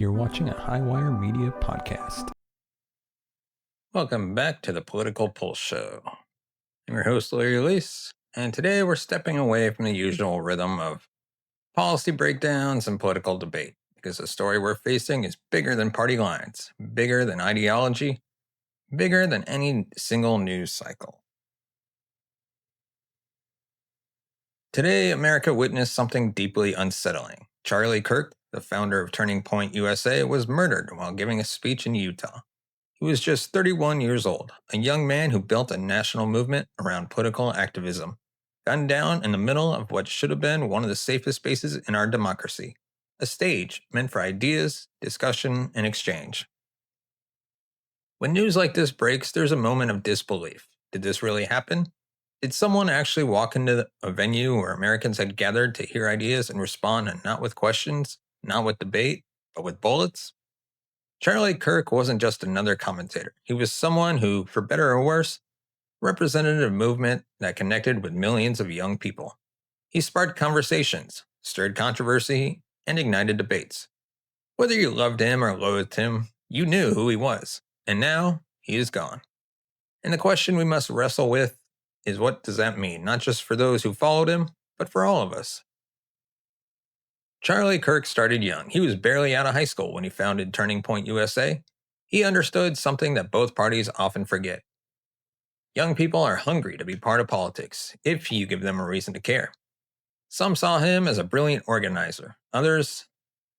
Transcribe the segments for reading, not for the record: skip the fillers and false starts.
You're watching a Highwire Media podcast. Welcome back to the Political Pulse Show. I'm your host, Larry Lease, and today we're stepping away from the usual rhythm of policy breakdowns and political debate, because the story we're facing is bigger than party lines, bigger than ideology, bigger than any single news cycle. Today, America witnessed something deeply unsettling. Charlie Kirk, the founder of Turning Point USA, was murdered while giving a speech in Utah. He was just 31 years old, a young man who built a national movement around political activism, gunned down in the middle of what should have been one of the safest spaces in our democracy, a stage meant for ideas, discussion, and exchange. When news like this breaks, there's a moment of disbelief. Did this really happen? Did someone actually walk into a venue where Americans had gathered to hear ideas and respond, and not with questions, not with debate, but with bullets? Charlie Kirk wasn't just another commentator. He was someone who, for better or worse, represented a movement that connected with millions of young people. He sparked conversations, stirred controversy, and ignited debates. Whether you loved him or loathed him, you knew who he was. And now, he is gone. And the question we must wrestle with is, what does that mean, not just for those who followed him, but for all of us? Charlie Kirk started young. He was barely out of high school when he founded Turning Point USA. He understood something that both parties often forget. Young people are hungry to be part of politics, if you give them a reason to care. Some saw him as a brilliant organizer, others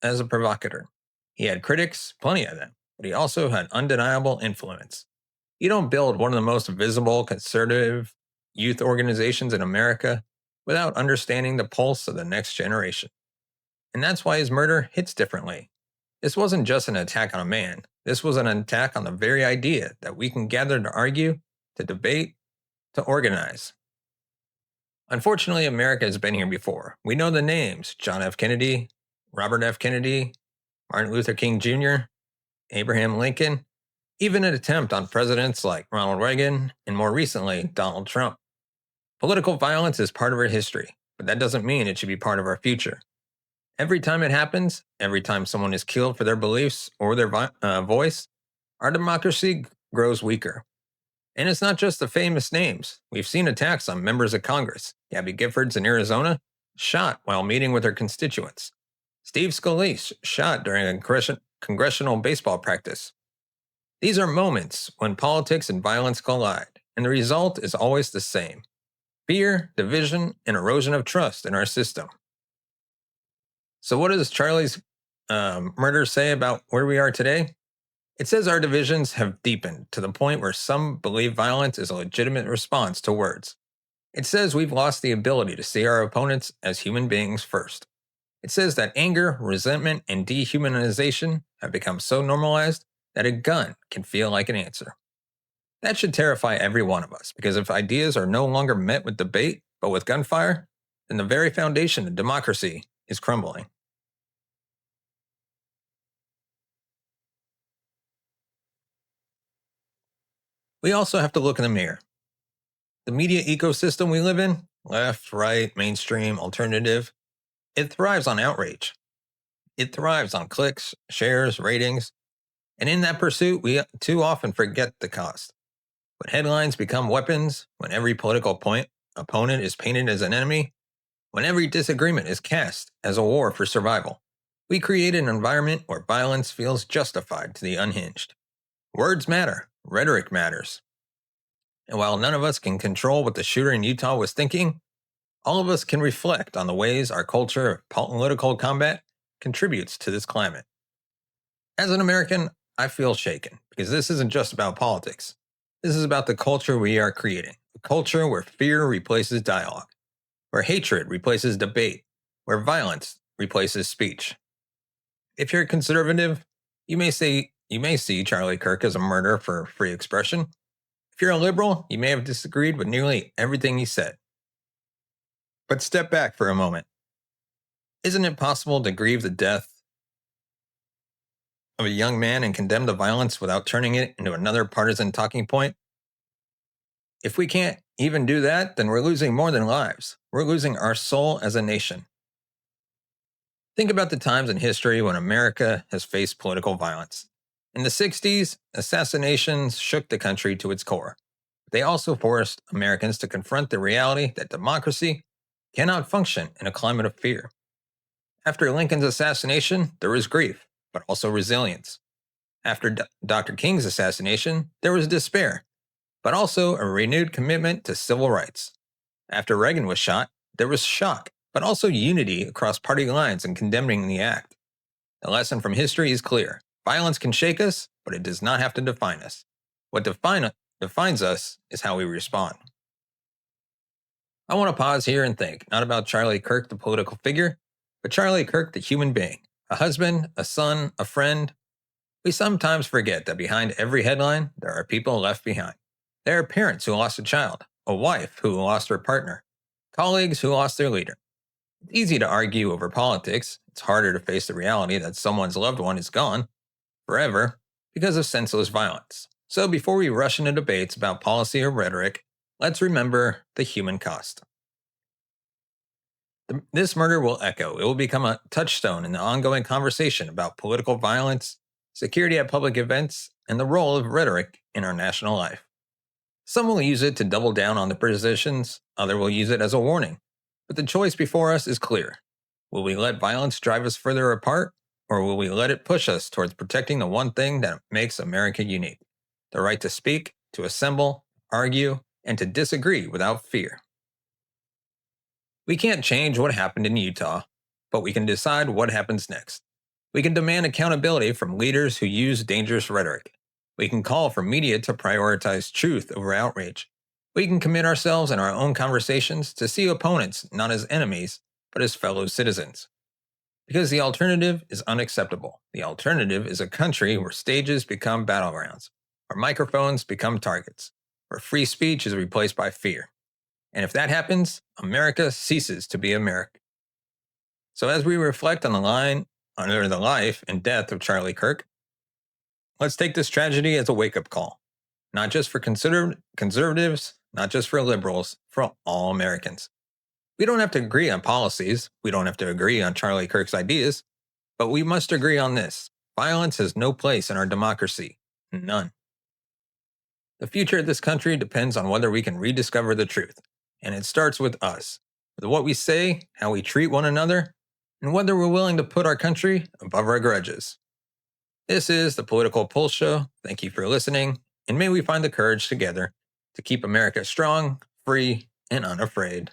as a provocateur. He had critics, plenty of them, but he also had undeniable influence. You don't build one of the most visible conservative youth organizations in America without understanding the pulse of the next generation. And that's why his murder hits differently. This wasn't just an attack on a man. This was an attack on the very idea that we can gather to argue, to debate, to organize. Unfortunately, America has been here before. We know the names: John F. Kennedy, Robert F. Kennedy, Martin Luther King Jr., Abraham Lincoln, even an attempt on presidents like Ronald Reagan, and more recently, Donald Trump. Political violence is part of our history, but that doesn't mean it should be part of our future. Every time it happens, every time someone is killed for their beliefs or their voice, our democracy grows weaker. And it's not just the famous names. We've seen attacks on members of Congress. Gabby Giffords in Arizona, shot while meeting with her constituents. Steve Scalise, shot during a congressional baseball practice. These are moments when politics and violence collide, and the result is always the same: fear, division, and erosion of trust in our system. So what does Charlie's murder say about where we are today? It says our divisions have deepened to the point where some believe violence is a legitimate response to words. It says we've lost the ability to see our opponents as human beings first. It says that anger, resentment, and dehumanization have become so normalized that a gun can feel like an answer. That should terrify every one of us, because if ideas are no longer met with debate, but with gunfire, then the very foundation of democracy is crumbling. We also have to look in the mirror. The media ecosystem we live in, left, right, mainstream, alternative, it thrives on outrage. It thrives on clicks, shares, ratings. And in that pursuit, we too often forget the cost. When headlines become weapons, when every political opponent is painted as an enemy, when every disagreement is cast as a war for survival, we create an environment where violence feels justified to the unhinged. Words matter. Rhetoric matters. And while none of us can control what the shooter in Utah was thinking, all of us can reflect on the ways our culture of political combat contributes to this climate. As an American, I feel shaken, because this isn't just about politics. This is about the culture we are creating, a culture where fear replaces dialogue, where hatred replaces debate, where violence replaces speech. If you're a conservative, you may see Charlie Kirk as a murderer for free expression. If you're a liberal, you may have disagreed with nearly everything he said. But step back for a moment. Isn't it possible to grieve the death of a young man and condemn the violence without turning it into another partisan talking point? If we can't even do that, then we're losing more than lives. We're losing our soul as a nation. Think about the times in history when America has faced political violence. In the 60s, assassinations shook the country to its core. They also forced Americans to confront the reality that democracy cannot function in a climate of fear. After Lincoln's assassination, there was grief, but also resilience. After Dr. King's assassination, there was despair, but also a renewed commitment to civil rights. After Reagan was shot, there was shock, but also unity across party lines in condemning the act. The lesson from history is clear. Violence can shake us, but it does not have to define us. What defines us is how we respond. I want to pause here and think, not about Charlie Kirk, the political figure, but Charlie Kirk, the human being, a husband, a son, a friend. We sometimes forget that behind every headline, there are people left behind. There are parents who lost a child, a wife who lost her partner, colleagues who lost their leader. It's easy to argue over politics. It's harder to face the reality that someone's loved one is gone forever because of senseless violence. So before we rush into debates about policy or rhetoric, let's remember the human cost. This murder will echo. It will become a touchstone in the ongoing conversation about political violence, security at public events, and the role of rhetoric in our national life. Some will use it to double down on the positions, others will use it as a warning. But the choice before us is clear. Will we let violence drive us further apart, or will we let it push us towards protecting the one thing that makes America unique? The right to speak, to assemble, argue, and to disagree without fear. We can't change what happened in Utah, but we can decide what happens next. We can demand accountability from leaders who use dangerous rhetoric. We can call for media to prioritize truth over outrage. We can commit ourselves in our own conversations to see opponents not as enemies, but as fellow citizens. Because the alternative is unacceptable. The alternative is a country where stages become battlegrounds, where microphones become targets, where free speech is replaced by fear. And if that happens, America ceases to be America. So as we reflect on the life and death of Charlie Kirk, let's take this tragedy as a wake-up call. Not just for conservatives, not just for liberals, for all Americans. We don't have to agree on policies. We don't have to agree on Charlie Kirk's ideas. But we must agree on this. Violence has no place in our democracy. None. The future of this country depends on whether we can rediscover the truth. And it starts with us. With what we say, how we treat one another, and whether we're willing to put our country above our grudges. This is the Political Pulse Show. Thank you for listening, and may we find the courage together to keep America strong, free, and unafraid.